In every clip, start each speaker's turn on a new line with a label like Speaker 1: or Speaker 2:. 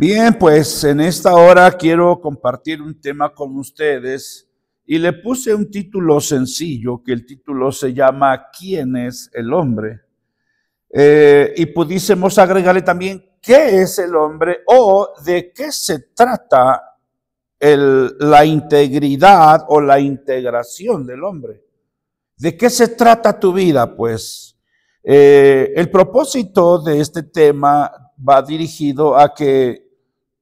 Speaker 1: Bien, pues en esta hora quiero compartir un tema con ustedes y le puse un título sencillo, que el título se llama ¿Quién es el hombre? Y pudiésemos agregarle también ¿qué es el hombre? O ¿de qué se trata la integridad o la integración del hombre? ¿De qué se trata tu vida? Pues el propósito de este tema va dirigido a que,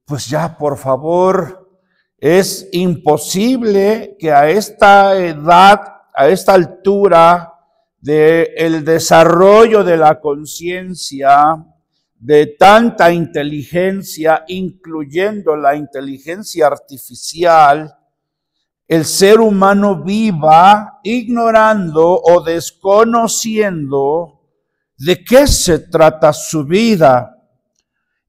Speaker 1: pues ya, por favor, es imposible que a esta edad, a esta altura del desarrollo de la conciencia, de tanta inteligencia, incluyendo la inteligencia artificial, el ser humano viva ignorando o desconociendo de qué se trata su vida.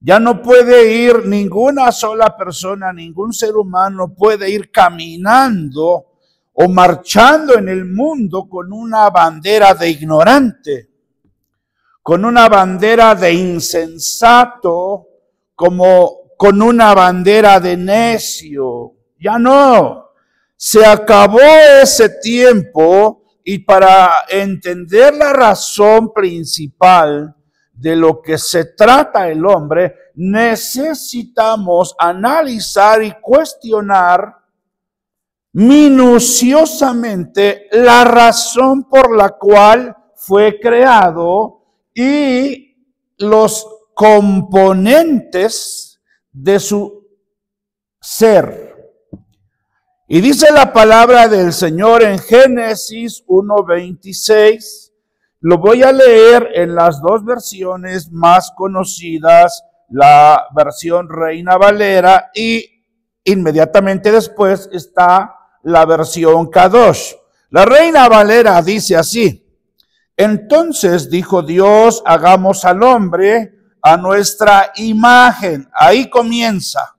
Speaker 1: Ya no puede ir ninguna sola persona, ningún ser humano puede ir caminando o marchando en el mundo con una bandera de ignorante, con una bandera de insensato, como con una bandera de necio. Ya no. Se acabó ese tiempo y para entender la razón principal de lo que se trata el hombre, necesitamos analizar y cuestionar minuciosamente la razón por la cual fue creado y los componentes de su ser. Y dice la palabra del Señor en Génesis 1:26, lo voy a leer en las dos versiones más conocidas, la versión Reina Valera y inmediatamente después está la versión Kadosh. La Reina Valera dice así: entonces dijo Dios, hagamos al hombre a nuestra imagen. Ahí comienza.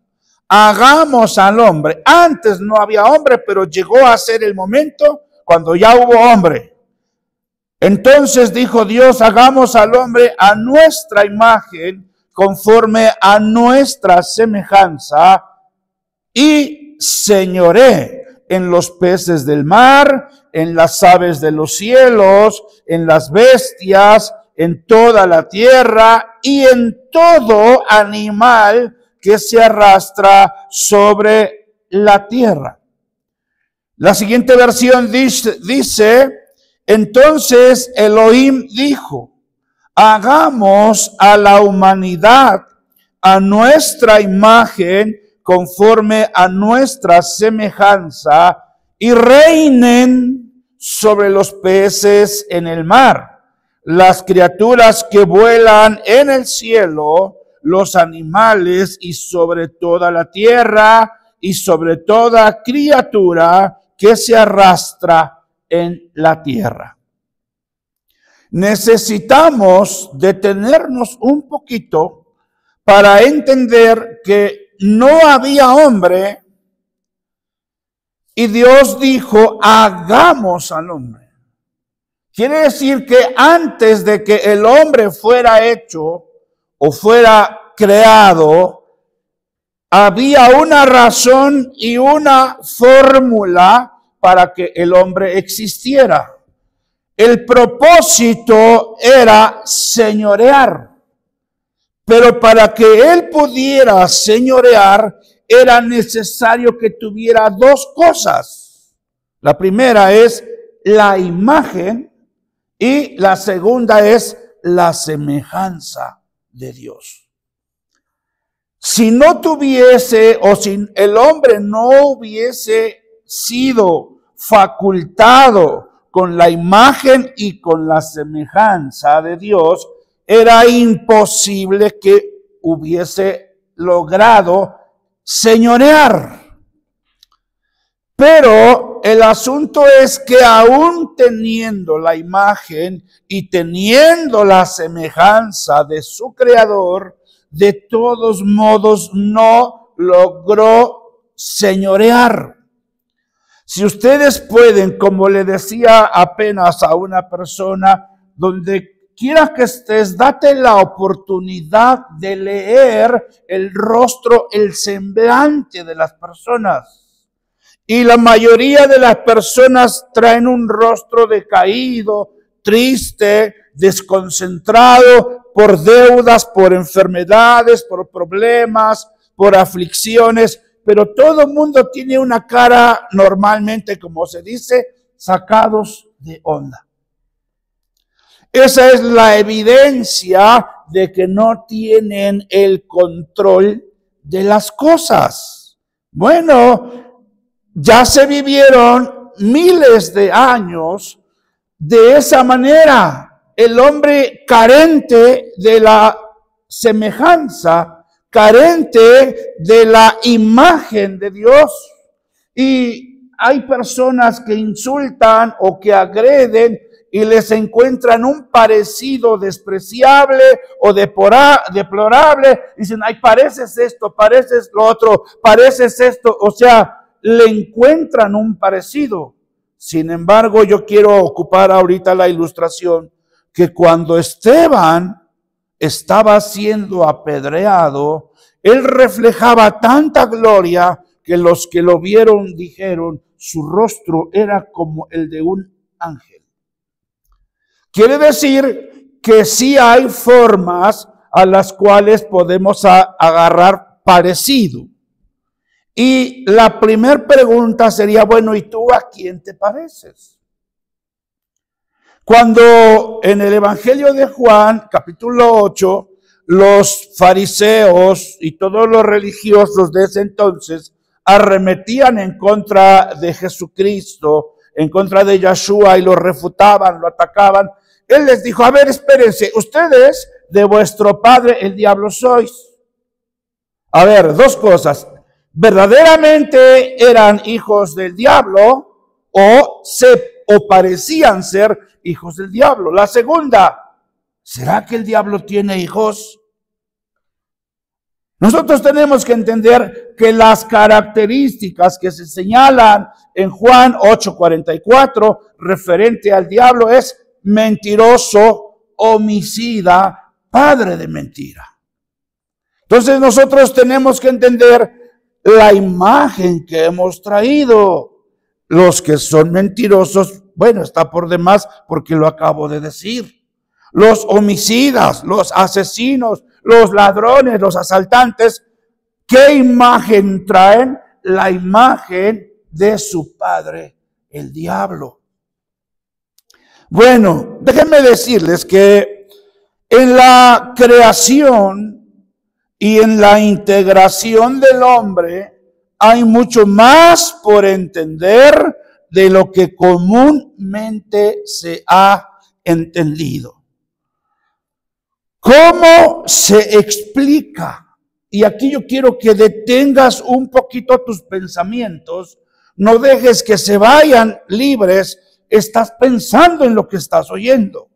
Speaker 1: Hagamos al hombre. Antes no había hombre, pero llegó a ser el momento cuando ya hubo hombre. Entonces dijo Dios, hagamos al hombre a nuestra imagen, conforme a nuestra semejanza, y señoré en los peces del mar, en las aves de los cielos, en las bestias, en toda la tierra y en todo animal que se arrastra sobre la tierra. La siguiente versión dice, entonces Elohim dijo, hagamos a la humanidad a nuestra imagen, conforme a nuestra semejanza, y reinen sobre los peces en el mar, las criaturas que vuelan en el cielo, los animales y sobre toda la tierra y sobre toda criatura que se arrastra en la tierra. Necesitamos detenernos un poquito para entender que no había hombre y Dios dijo, hagamos al hombre. Quiere decir que antes de que el hombre fuera hecho o fuera creado, había una razón y una fórmula para que el hombre existiera. El propósito era señorear. Pero para que él pudiera señorear, era necesario que tuviera dos cosas. La primera es la imagen y la segunda es la semejanza de Dios. Si no tuviese o si el hombre no hubiese sido facultado con la imagen y con la semejanza de Dios, era imposible que hubiese logrado señorear. Pero el asunto es que aún teniendo la imagen y teniendo la semejanza de su creador, de todos modos no logró señorear. Si ustedes pueden, como le decía apenas a una persona, donde quiera que estés, date la oportunidad de leer el rostro, el semblante de las personas. Y la mayoría de las personas traen un rostro decaído, triste, desconcentrado por deudas, por enfermedades, por problemas, por aflicciones. Pero todo el mundo tiene una cara normalmente, como se dice, sacados de onda. Esa es la evidencia de que no tienen el control de las cosas. Bueno, ya se vivieron miles de años de esa manera. El hombre carente de la semejanza, carente de la imagen de Dios. Y hay personas que insultan o que agreden y les encuentran un parecido despreciable o deplorable. Dicen, ay, pareces esto, pareces lo otro, pareces esto. O sea, le encuentran un parecido. Sin embargo, yo quiero ocupar ahorita la ilustración que cuando Esteban estaba siendo apedreado, él reflejaba tanta gloria que los que lo vieron dijeron, su rostro era como el de un ángel. Quiere decir que sí hay formas a las cuales podemos agarrar parecido. Y la primera pregunta sería, bueno, ¿y tú a quién te pareces? Cuando en el Evangelio de Juan, capítulo 8, los fariseos y todos los religiosos de ese entonces arremetían en contra de Jesucristo, en contra de Yeshua y lo refutaban, lo atacaban, él les dijo, a ver, espérense, ustedes de vuestro padre el diablo sois. A ver, dos cosas. ¿Verdaderamente eran hijos del diablo o parecían ser hijos del diablo? La segunda, ¿será que el diablo tiene hijos? Nosotros tenemos que entender que las características que se señalan en Juan 8:44 referente al diablo es mentiroso, homicida, padre de mentira. Entonces nosotros tenemos que entender la imagen que hemos traído. Los que son mentirosos, bueno, está por demás porque lo acabo de decir. Los homicidas, los asesinos, los ladrones, los asaltantes, ¿qué imagen traen? La imagen de su padre, el diablo. Bueno, déjenme decirles que en la creación y en la integración del hombre hay mucho más por entender de lo que comúnmente se ha entendido. ¿Cómo se explica? Y aquí yo quiero que detengas un poquito tus pensamientos, no dejes que se vayan libres. Estás pensando en lo que estás oyendo.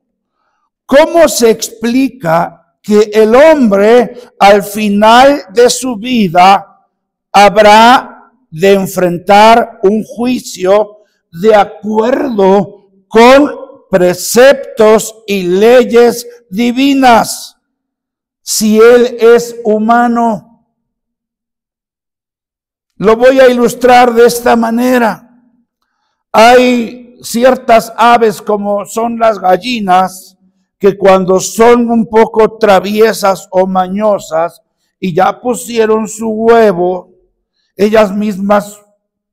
Speaker 1: ¿Cómo se explica que el hombre al final de su vida habrá de enfrentar un juicio de acuerdo con preceptos y leyes divinas si él es humano? Lo voy a ilustrar de esta manera. Hay ciertas aves como son las gallinas que cuando son un poco traviesas o mañosas y ya pusieron su huevo, ellas mismas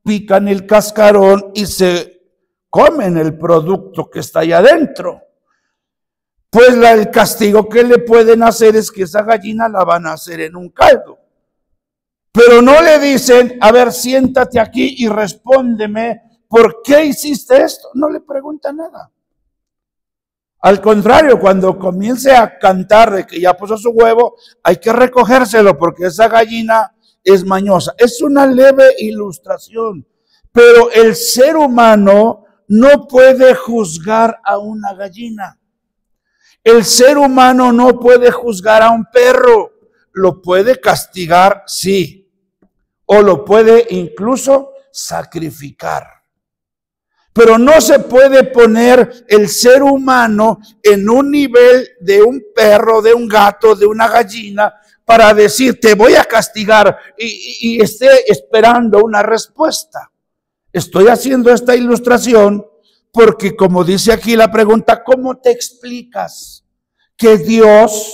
Speaker 1: pican el cascarón y se comen el producto que está ahí adentro. Pues el castigo que le pueden hacer es que esa gallina la van a hacer en un caldo. Pero no le dicen, a ver, siéntate aquí y respóndeme, ¿por qué hiciste esto? No le pregunta nada. Al contrario, cuando comience a cantar de que ya puso su huevo, hay que recogérselo porque esa gallina es mañosa. Es una leve ilustración, pero el ser humano no puede juzgar a una gallina. El ser humano no puede juzgar a un perro. Lo puede castigar, sí, o lo puede incluso sacrificar. Pero no se puede poner el ser humano en un nivel de un perro, de un gato, de una gallina, para decir, te voy a castigar y esté esperando una respuesta. Estoy haciendo esta ilustración porque, como dice aquí la pregunta, ¿cómo te explicas que Dios,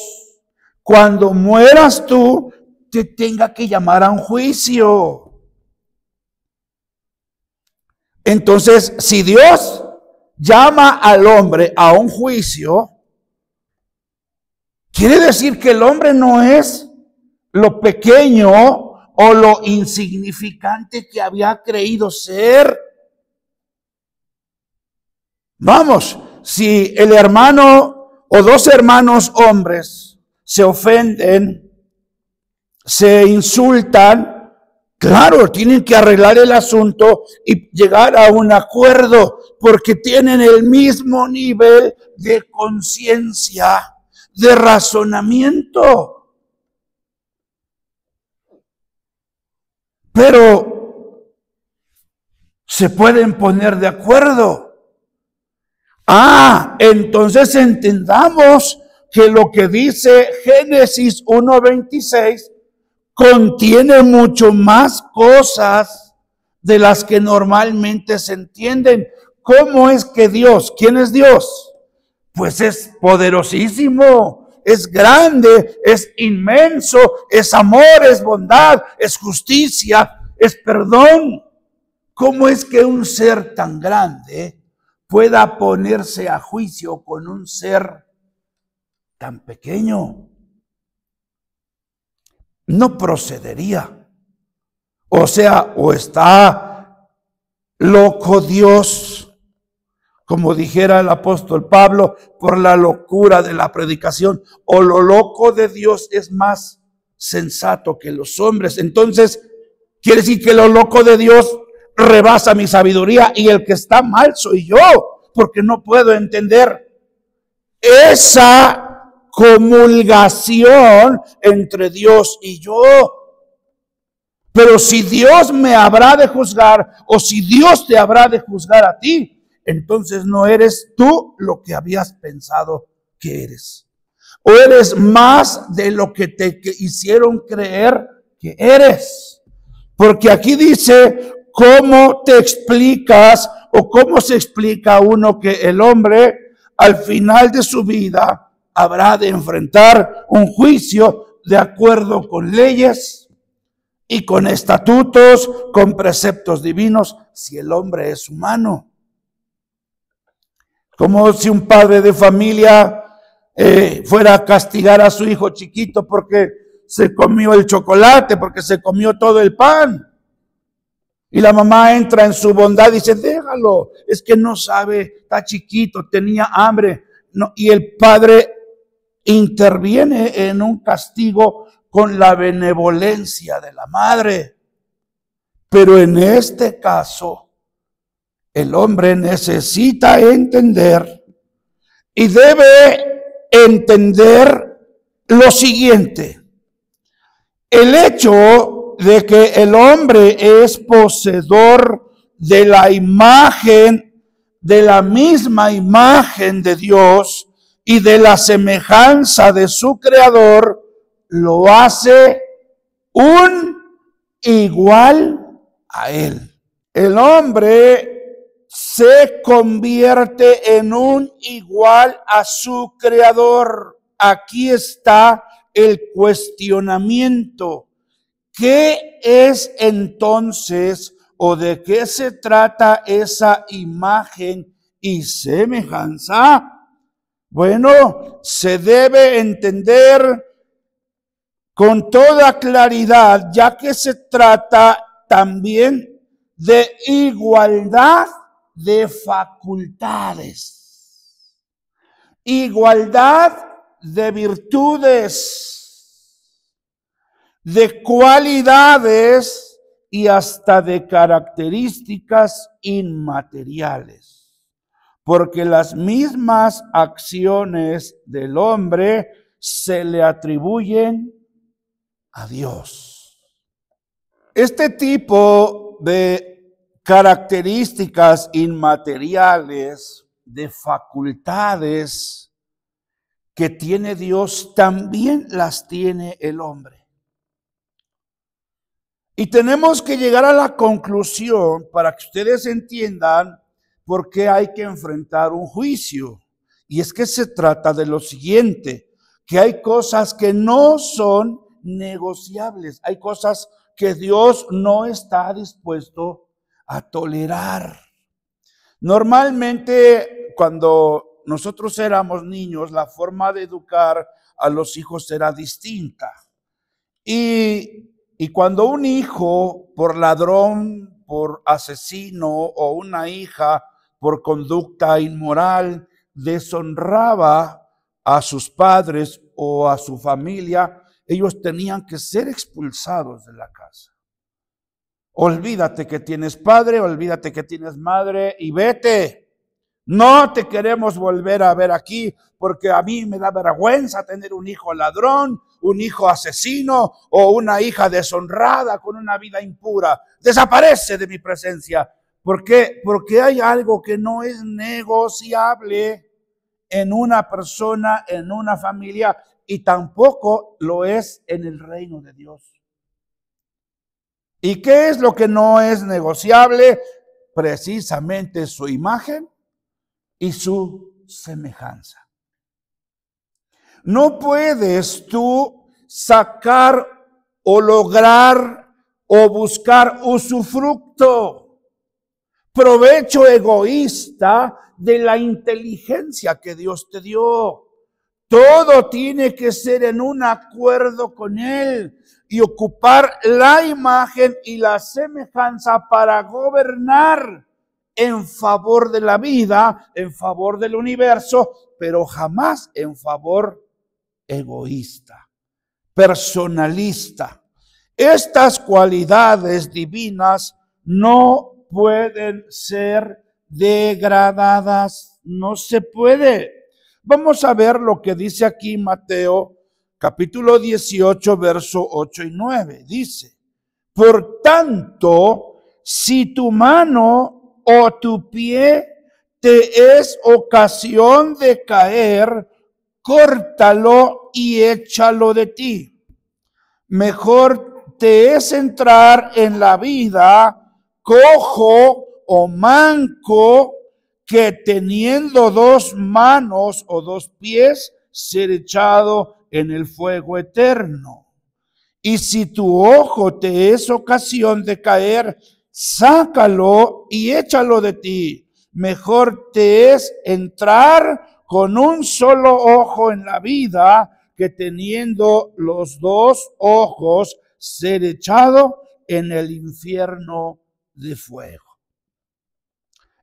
Speaker 1: cuando mueras tú, te tenga que llamar a un juicio? Entonces, si Dios llama al hombre a un juicio, quiere decir que el hombre no es lo pequeño o lo insignificante que había creído ser. Vamos, si el hermano o dos hermanos hombres se ofenden, se insultan, claro, tienen que arreglar el asunto y llegar a un acuerdo porque tienen el mismo nivel de conciencia, de razonamiento. Pero se pueden poner de acuerdo. Entonces entendamos que lo que dice Génesis 1:26 contiene mucho más cosas de las que normalmente se entienden. ¿Cómo es que Dios? ¿Quién es Dios? Pues es poderosísimo, es grande, es inmenso, es amor, es bondad, es justicia, es perdón. ¿Cómo es que un ser tan grande pueda ponerse a juicio con un ser tan pequeño? No procedería. O sea, o está loco Dios, como dijera el apóstol Pablo, por la locura de la predicación, o lo loco de Dios es más sensato que los hombres. Entonces, quiere decir que lo loco de Dios rebasa mi sabiduría y el que está mal soy yo, porque no puedo entender esa comulgación entre Dios y yo. Pero si Dios me habrá de juzgar, o si Dios te habrá de juzgar a ti, entonces no eres tú lo que habías pensado que eres. O eres más de lo que te hicieron creer que eres. Porque aquí dice, ¿cómo te explicas o cómo se explica uno que el hombre al final de su vida habrá de enfrentar un juicio de acuerdo con leyes y con estatutos, con preceptos divinos, si el hombre es humano? Como si un padre de familia fuera a castigar a su hijo chiquito porque se comió el chocolate, porque se comió todo el pan. Y la mamá entra en su bondad y dice, déjalo, es que no sabe, está chiquito, tenía hambre. No, y el padre interviene en un castigo con la benevolencia de la madre. Pero en este caso, el hombre necesita entender y debe entender lo siguiente. El hecho de que el hombre es poseedor de la imagen, de la misma imagen de Dios y de la semejanza de su creador, lo hace un igual a él. El hombre se convierte en un igual a su creador. Aquí está el cuestionamiento. ¿Qué es entonces o de qué se trata esa imagen y semejanza? Bueno, se debe entender con toda claridad, ya que se trata también de igualdad de facultades, igualdad de virtudes, de cualidades y hasta de características inmateriales, porque las mismas acciones del hombre se le atribuyen a Dios. Este tipo de características inmateriales de facultades que tiene Dios, también las tiene el hombre. Y tenemos que llegar a la conclusión para que ustedes entiendan por qué hay que enfrentar un juicio. Y es que se trata de lo siguiente, que hay cosas que no son negociables, hay cosas que Dios no está dispuesto a tolerar. Normalmente, cuando nosotros éramos niños, la forma de educar a los hijos era distinta. Y cuando un hijo por ladrón, por asesino, o una hija por conducta inmoral deshonraba a sus padres o a su familia, ellos tenían que ser expulsados de la casa. Olvídate que tienes padre, olvídate que tienes madre y vete. No te queremos volver a ver aquí porque a mí me da vergüenza tener un hijo ladrón, un hijo asesino o una hija deshonrada con una vida impura. Desaparece de mi presencia. ¿Por qué? Porque hay algo que no es negociable en una persona, en una familia, y tampoco lo es en el reino de Dios. ¿Y qué es lo que no es negociable? Precisamente su imagen y su semejanza. No puedes tú sacar o lograr o buscar usufructo, provecho egoísta de la inteligencia que Dios te dio. Todo tiene que ser en un acuerdo con Él y ocupar la imagen y la semejanza para gobernar en favor de la vida, en favor del universo, pero jamás en favor egoísta, personalista. Estas cualidades divinas no pueden ser degradadas, no se puede. Vamos a ver lo que dice aquí Mateo capítulo 18, verso 8 y 9. Dice, por tanto, si tu mano o tu pie te es ocasión de caer, córtalo y échalo de ti. Mejor te es entrar en la vida cojo o manco que teniendo dos manos o dos pies ser echado en el fuego eterno. Y si tu ojo te es ocasión de caer, sácalo y échalo de ti. Mejor te es entrar con un solo ojo en la vida que teniendo los dos ojos ser echado en el infierno de fuego.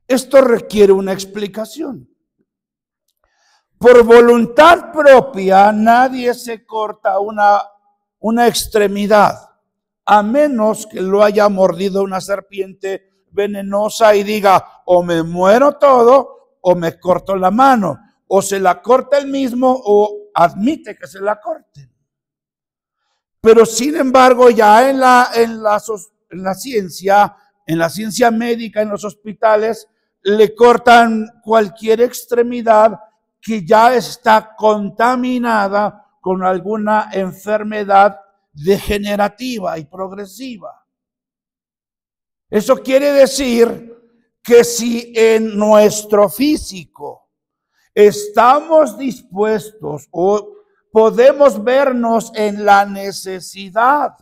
Speaker 1: Esto requiere una explicación. Por voluntad propia nadie se corta una extremidad, a menos que lo haya mordido una serpiente venenosa y diga, o me muero todo, o me corto la mano, o se la corta él mismo, o admite que se la corten. Pero sin embargo, ya en la ciencia médica, en los hospitales, le cortan cualquier extremidad que ya está contaminada con alguna enfermedad degenerativa y progresiva. Eso quiere decir que si en nuestro físico estamos dispuestos o podemos vernos en la necesidad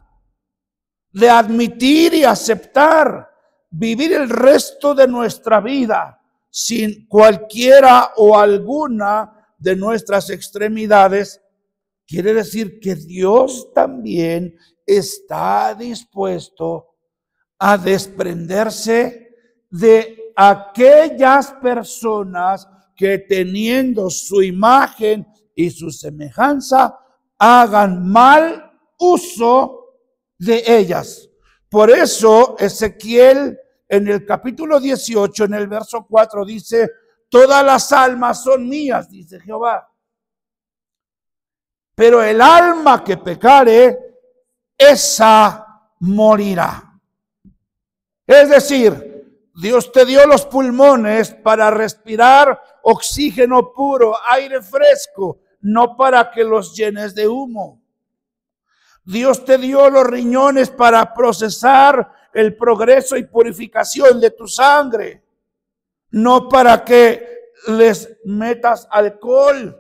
Speaker 1: de admitir y aceptar vivir el resto de nuestra vida sin cualquiera o alguna de nuestras extremidades, quiere decir que Dios también está dispuesto a desprenderse de aquellas personas que teniendo su imagen y su semejanza hagan mal uso de ellas. Por eso Ezequiel en el capítulo 18, en el verso 4 dice, todas las almas son mías, dice Jehová. Pero el alma que pecare, esa morirá. Es decir, Dios te dio los pulmones para respirar oxígeno puro, aire fresco, no para que los llenes de humo. Dios te dio los riñones para procesar el progreso y purificación de tu sangre, no para que les metas alcohol.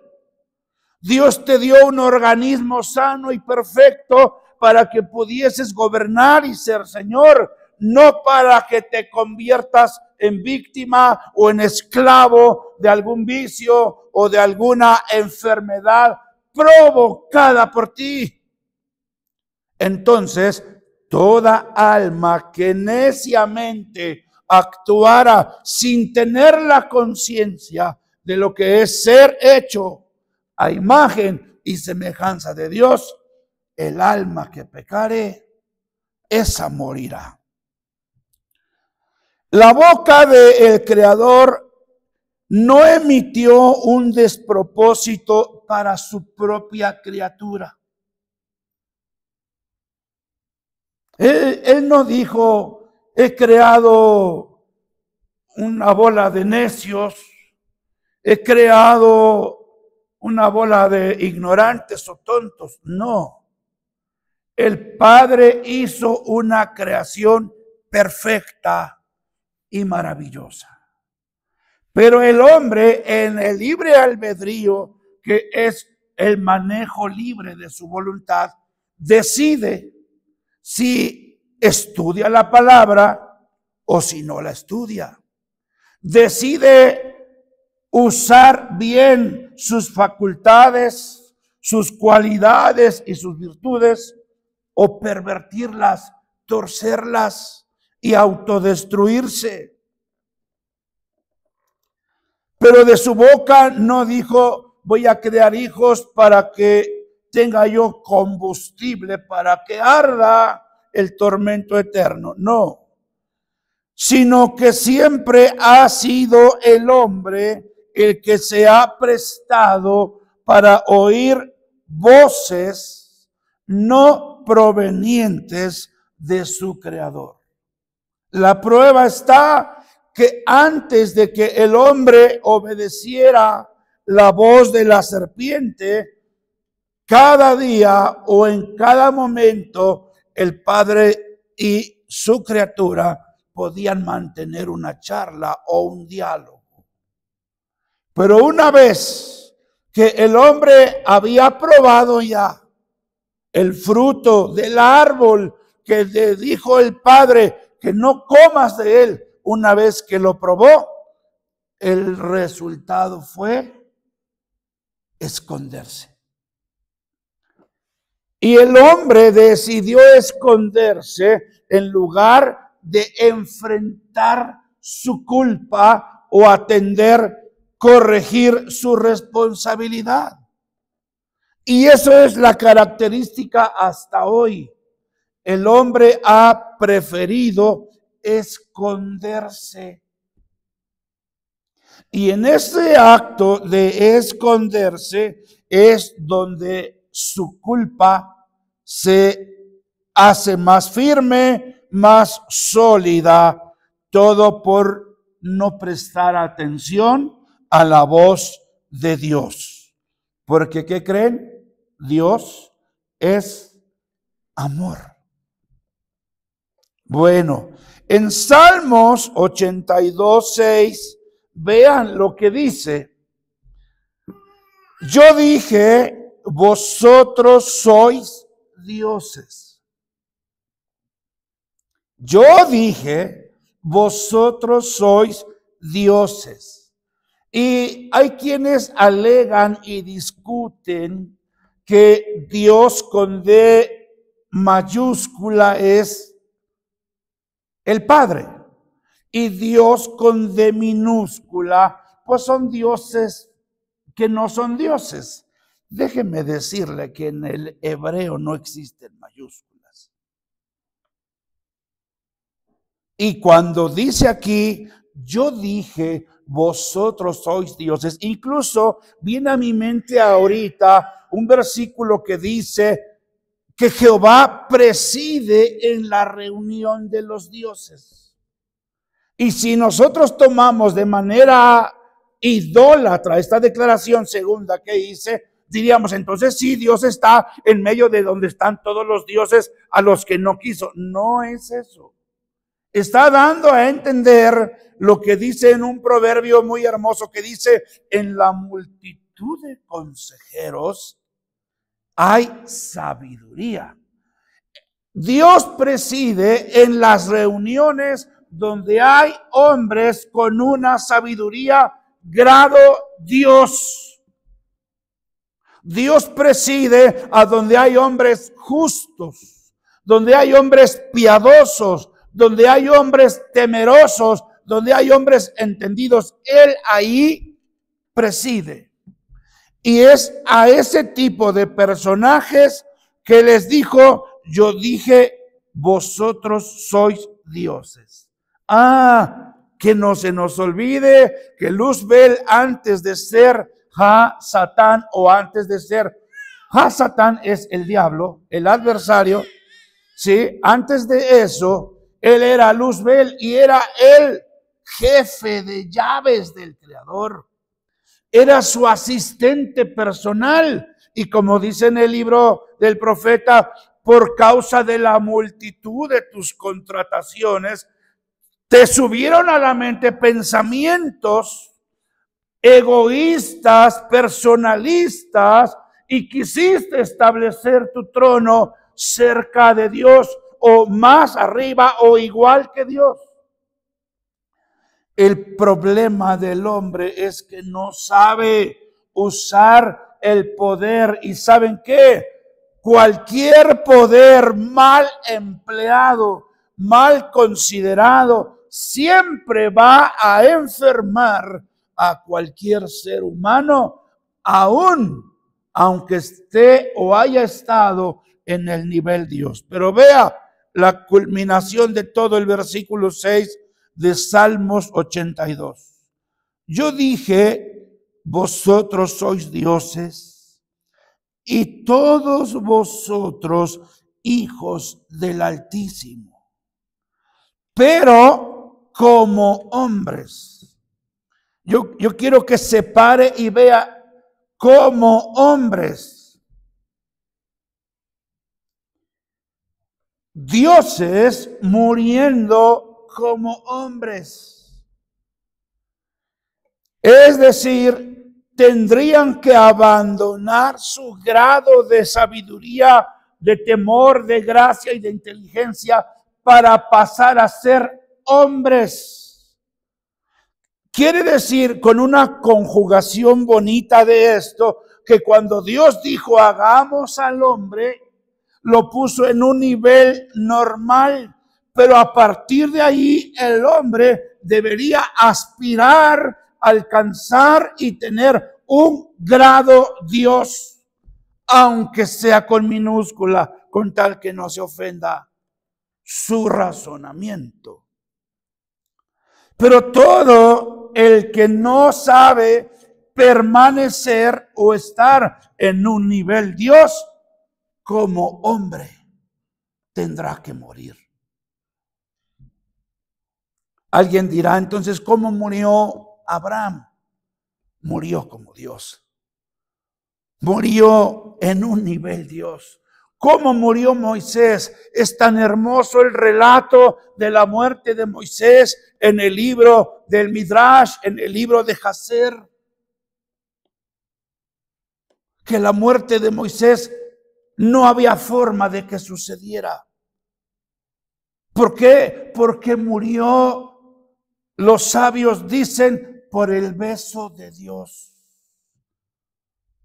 Speaker 1: Dios te dio un organismo sano y perfecto para que pudieses gobernar y ser Señor, no para que te conviertas en víctima o en esclavo de algún vicio o de alguna enfermedad provocada por ti. Entonces, toda alma que neciamente actuara sin tener la conciencia de lo que es ser hecho a imagen y semejanza de Dios, el alma que pecare, esa morirá. La boca del Creador no emitió un despropósito para su propia criatura. Él no dijo, he creado una bola de necios, he creado una bola de ignorantes o tontos. No. El Padre hizo una creación perfecta y maravillosa. Pero el hombre, en el libre albedrío, que es el manejo libre de su voluntad, decide si estudia la palabra o si no la estudia. Decide usar bien sus facultades, sus cualidades y sus virtudes, o pervertirlas, torcerlas y autodestruirse. Pero de su boca no dijo, voy a crear hijos para que tenga yo combustible para que arda el tormento eterno. No, sino que siempre ha sido el hombre el que se ha prestado para oír voces no provenientes de su Creador. La prueba está que antes de que el hombre obedeciera la voz de la serpiente, cada día o en cada momento el Padre y su criatura podían mantener una charla o un diálogo. Pero una vez que el hombre había probado ya el fruto del árbol que le dijo el Padre que no comas de él, una vez que lo probó, el resultado fue esconderse. Y el hombre decidió esconderse en lugar de enfrentar su culpa o atender, corregir su responsabilidad. Y eso es la característica hasta hoy. El hombre ha preferido esconderse. Y en este acto de esconderse es donde su culpa se hace más firme, más sólida, todo por no prestar atención a la voz de Dios. Porque, ¿qué creen? Dios es amor. Bueno, en Salmos 82:6, vean lo que dice. Yo dije, vosotros sois dioses. Yo dije, vosotros sois dioses. Y hay quienes alegan y discuten que Dios con D mayúscula es el Padre y Dios con D minúscula pues son dioses que no son dioses. Déjeme decirle que en el hebreo no existen mayúsculas. Y cuando dice aquí, yo dije, vosotros sois dioses, incluso viene a mi mente ahorita un versículo que dice que Jehová preside en la reunión de los dioses. Y si nosotros tomamos de manera idólatra esta declaración segunda que hice, diríamos entonces sí, Dios está en medio de donde están todos los dioses a los que no quiso. No es eso. Está dando a entender lo que dice en un proverbio muy hermoso que dice: en la multitud de consejeros hay sabiduría. Dios preside en las reuniones donde hay hombres con una sabiduría grado Dios. Dios preside a donde hay hombres justos, donde hay hombres piadosos, donde hay hombres temerosos, donde hay hombres entendidos. Él ahí preside. Y es a ese tipo de personajes que les dijo: yo dije, vosotros sois dioses. Que no se nos olvide que Luzbel, antes de ser Satán, o antes de ser Satán, es el diablo, el adversario. Sí, antes de eso, él era Luzbel y era el jefe de llaves del Creador. Era su asistente personal. Y como dice en el libro del profeta: por causa de la multitud de tus contrataciones, te subieron a la mente pensamientos egoístas, personalistas, y quisiste establecer tu trono cerca de Dios, o más arriba, o igual que Dios. El problema del hombre es que no sabe usar el poder. ¿Y saben qué? Cualquier poder mal empleado, mal considerado, siempre va a enfermar a cualquier ser humano, aún aunque esté o haya estado en el nivel Dios. Pero vea la culminación de todo el versículo 6 de Salmos 82. Yo dije, vosotros sois dioses, y todos vosotros hijos del Altísimo, pero como hombres. Yo quiero que se pare y vea: como hombres. Dioses muriendo como hombres. Es decir, tendrían que abandonar su grado de sabiduría, de temor, de gracia y de inteligencia para pasar a ser hombres. Quiere decir, con una conjugación bonita de esto, que cuando Dios dijo hagamos al hombre, lo puso en un nivel normal. Pero a partir de ahí el hombre debería aspirar, alcanzar y tener un grado Dios, aunque sea con minúscula, con tal que no se ofenda su razonamiento. Pero todo el que no sabe permanecer o estar en un nivel Dios, como hombre, tendrá que morir. Alguien dirá entonces, ¿cómo murió Abraham? Murió como Dios. Murió en un nivel Dios. ¿Cómo murió Moisés? Es tan hermoso el relato de la muerte de Moisés en el libro del Midrash, en el libro de Jaser. Que la muerte de Moisés no había forma de que sucediera. ¿Por qué? Porque murió, los sabios dicen, por el beso de Dios.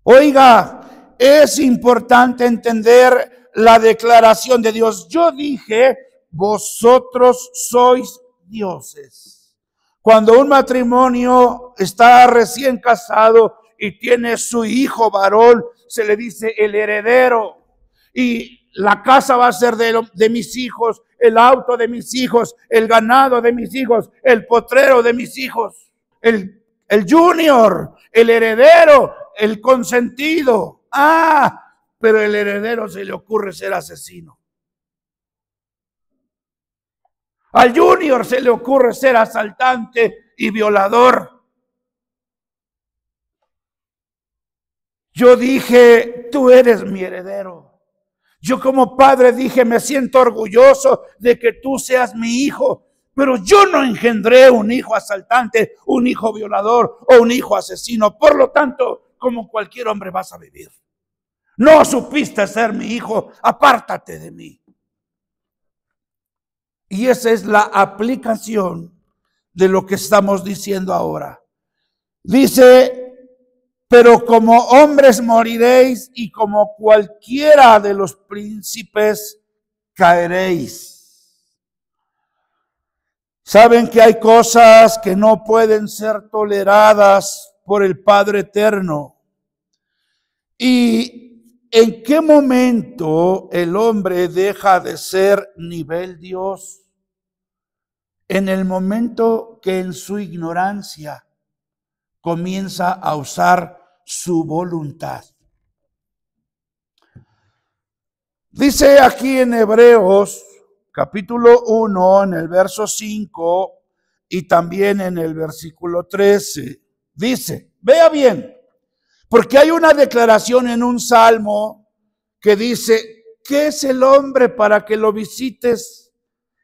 Speaker 1: Oiga, es importante entender la declaración de Dios. Yo dije, vosotros sois dioses. Cuando un matrimonio está recién casado y tiene su hijo varón, se le dice el heredero. Y la casa va a ser de mis hijos, el auto de mis hijos, el ganado de mis hijos, el potrero de mis hijos, el junior, el heredero, el consentido. Pero el heredero se le ocurre ser asesino. Al Junior se le ocurre ser asaltante y violador. Yo dije, tú eres mi heredero. Yo como padre dije, me siento orgulloso de que tú seas mi hijo. Pero yo no engendré un hijo asaltante, un hijo violador o un hijo asesino. Por lo tanto, como cualquier hombre vas a vivir. No supiste ser mi hijo, apártate de mí. Y esa es la aplicación de lo que estamos diciendo ahora. Dice, pero como hombres moriréis y como cualquiera de los príncipes caeréis. Saben que hay cosas que no pueden ser toleradas por el Padre Eterno. ¿Y en qué momento el hombre deja de ser nivel Dios? En el momento que en su ignorancia comienza a usar su voluntad. Dice aquí en Hebreos capítulo 1, en el verso 5 y también en el versículo 13, dice, vea bien, porque hay una declaración en un salmo que dice, ¿qué es el hombre para que lo visites?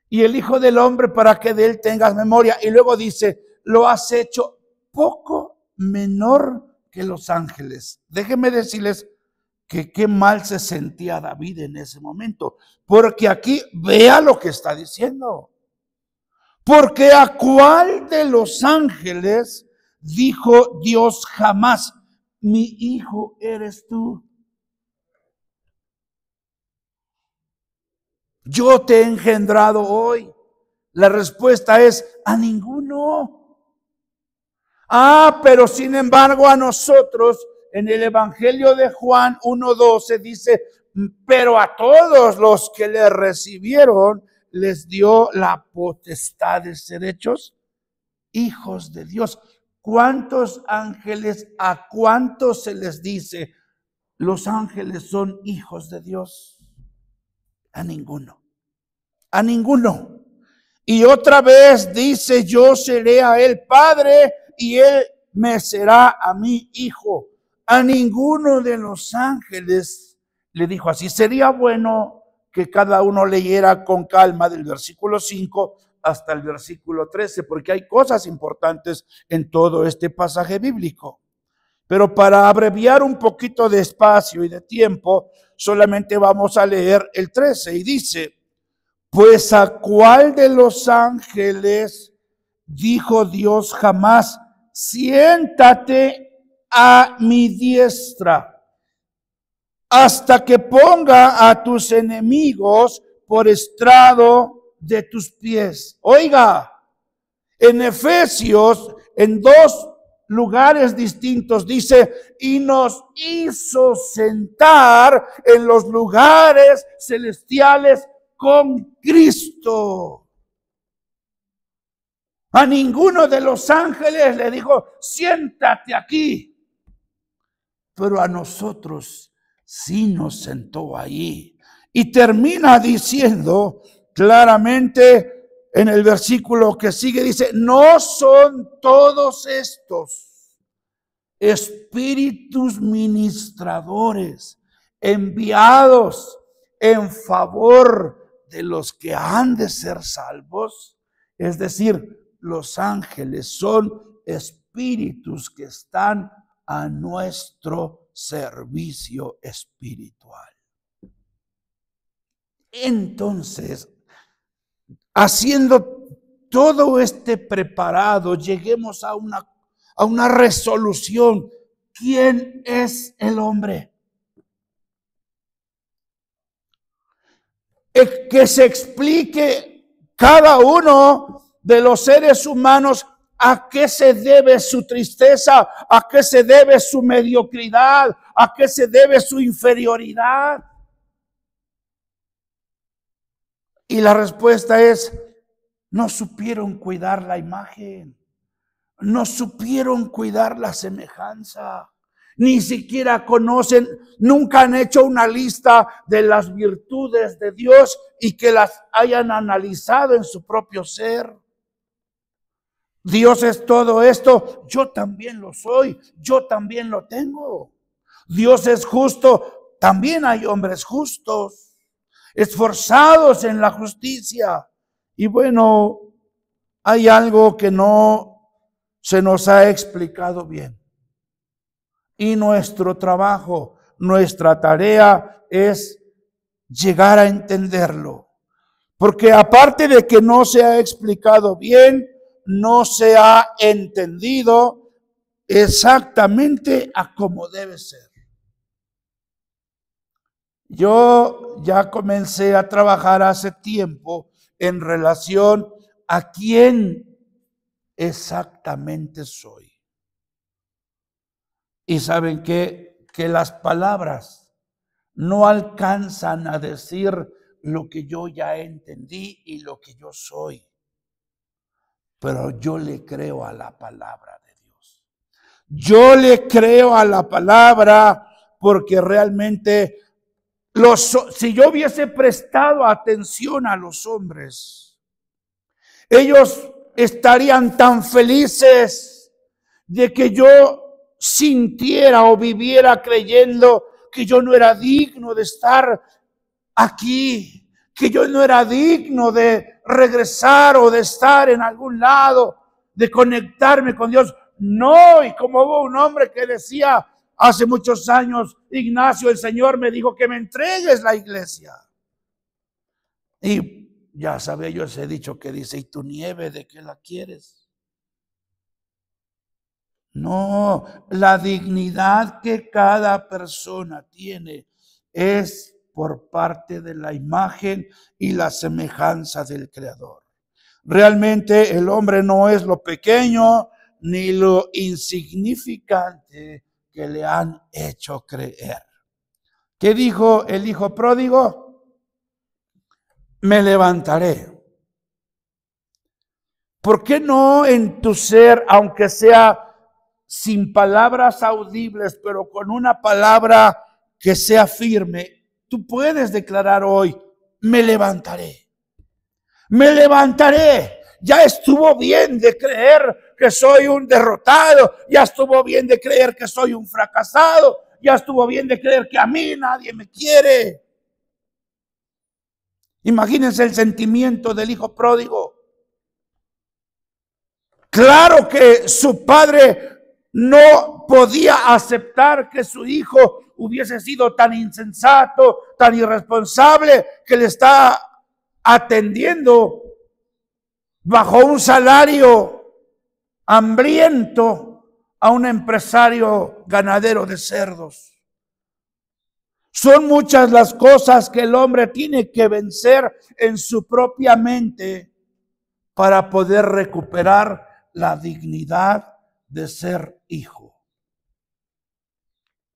Speaker 1: Y el hijo del hombre para que de él tengas memoria. Y luego dice, lo has hecho poco menor que los ángeles. Déjenme decirles que qué mal se sentía David en ese momento. Porque aquí vea lo que está diciendo. Porque a cuál de los ángeles dijo Dios jamás, mi hijo eres tú. Yo te he engendrado hoy. La respuesta es a ninguno. Pero sin embargo a nosotros en el Evangelio de Juan 1:12 dice, pero a todos los que le recibieron les dio la potestad de ser hechos hijos de Dios. ¿Cuántos ángeles, a cuántos se les dice los ángeles son hijos de Dios? A ninguno. A ninguno. Y otra vez dice, yo seré a él padre y él me será a mí hijo. A ninguno de los ángeles le dijo así. Sería bueno que cada uno leyera con calma del versículo 5 hasta el versículo 13, porque hay cosas importantes en todo este pasaje bíblico. Pero para abreviar un poquito de espacio y de tiempo, solamente vamos a leer el 13 y dice, pues a cuál de los ángeles dijo Dios jamás, siéntate a mi diestra hasta que ponga a tus enemigos por estrado de tus pies. Oiga, en Efesios, en 2 lugares distintos dice, y nos hizo sentar en los lugares celestiales con Cristo. A ninguno de los ángeles le dijo, siéntate aquí. Pero a nosotros sí nos sentó ahí. Y termina diciendo claramente en el versículo que sigue, dice, no son todos estos espíritus ministradores enviados en favor de los que han de ser salvos. Es decir, los ángeles son espíritus que están a nuestro servicio espiritual. Entonces, haciendo todo este preparado, lleguemos a una resolución. ¿Quién es el hombre? Que se explique cada uno de los seres humanos a qué se debe su tristeza, a qué se debe su mediocridad, a qué se debe su inferioridad. Y la respuesta es, no supieron cuidar la imagen, no supieron cuidar la semejanza, Ni siquiera conocen, nunca han hecho una lista de las virtudes de Dios y que las hayan analizado en su propio ser. Dios es todo esto, yo también lo soy, yo también lo tengo. Dios es justo, también hay hombres justos, esforzados en la justicia. Y bueno, hay algo que no se nos ha explicado bien. Y nuestro trabajo, nuestra tarea es llegar a entenderlo. Porque aparte de que no se ha explicado bien, no se ha entendido exactamente a cómo debe ser. Yo ya comencé a trabajar hace tiempo en relación a quién exactamente soy. Y saben que las palabras no alcanzan a decir lo que yo ya entendí y lo que yo soy. Pero yo le creo a la palabra de Dios. Yo le creo a la palabra porque realmente si yo hubiese prestado atención a los hombres, ellos estarían tan felices de que yo sintiera o viviera creyendo que yo no era digno de estar aquí, que yo no era digno de regresar o de estar en algún lado, de conectarme con Dios. No, y como hubo un hombre que decía hace muchos años, Ignacio, el Señor me dijo que me entregues la iglesia. Y ya sabía yo ese dicho que dice, ¿y tu nieve de qué la quieres? No, la dignidad que cada persona tiene es por parte de la imagen y la semejanza del Creador. Realmente el hombre no es lo pequeño ni lo insignificante que le han hecho creer. ¿Qué dijo el hijo pródigo? Me levantaré. ¿Por qué no en tu ser, aunque sea sin palabras audibles, pero con una palabra que sea firme, tú puedes declarar hoy, me levantaré? Me levantaré. Ya estuvo bien de creer que soy un derrotado. Ya estuvo bien de creer que soy un fracasado. Ya estuvo bien de creer que a mí nadie me quiere. Imagínense el sentimiento del hijo pródigo. Claro que su padre no podía aceptar que su hijo hubiese sido tan insensato, tan irresponsable, que le está atendiendo bajo un salario hambriento a un empresario ganadero de cerdos. Son muchas las cosas que el hombre tiene que vencer en su propia mente para poder recuperar la dignidad de ser hijo.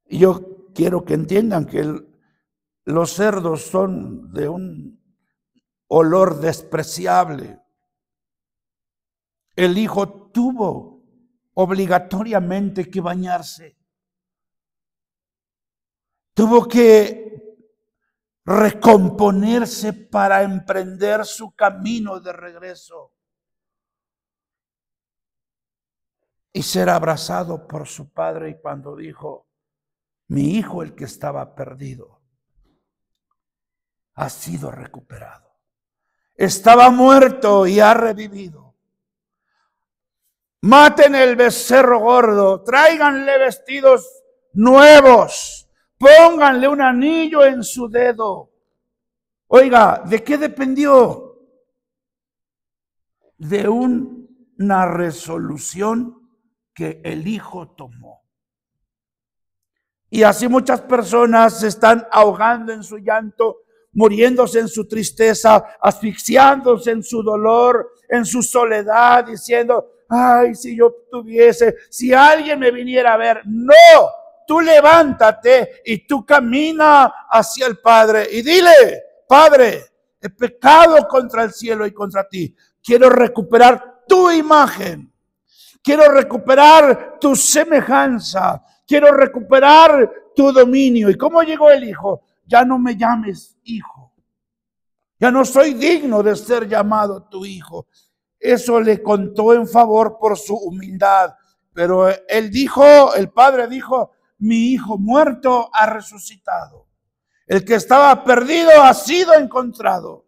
Speaker 1: Y yo quiero que entiendan que los cerdos son de un olor despreciable. El hijo tuvo obligatoriamente que bañarse. Tuvo que recomponerse para emprender su camino de regreso y ser abrazado por su padre. Y cuando dijo, mi hijo, el que estaba perdido, ha sido recuperado. Estaba muerto y ha revivido. Maten el becerro gordo, tráiganle vestidos nuevos, pónganle un anillo en su dedo. Oiga, ¿de qué dependió? De una resolución que el hijo tomó. Y así muchas personas se están ahogando en su llanto, muriéndose en su tristeza, asfixiándose en su dolor, en su soledad, diciendo, ay, si yo tuviese, si alguien me viniera a ver. No, tú levántate y tú camina hacia el Padre y dile, Padre, he pecado contra el cielo y contra ti. Quiero recuperar tu imagen. Quiero recuperar tu semejanza. quiero recuperar tu dominio. ¿Y cómo llegó el hijo? Ya no me llames hijo. Ya no soy digno de ser llamado tu hijo. Eso le contó en favor por su humildad. Pero él dijo, el padre dijo, mi hijo muerto ha resucitado. El que estaba perdido ha sido encontrado.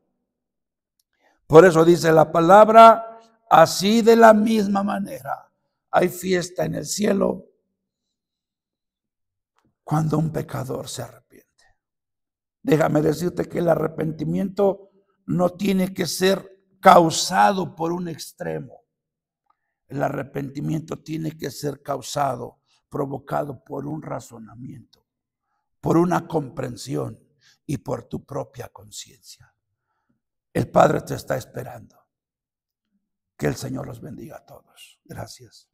Speaker 1: Por eso dice la palabra, así de la misma manera hay fiesta en el cielo cuando un pecador se arrepiente. Déjame decirte que el arrepentimiento no tiene que ser causado por un extremo. El arrepentimiento tiene que ser causado, provocado por un razonamiento, por una comprensión y por tu propia conciencia. El Padre te está esperando. Que el Señor los bendiga a todos. Gracias.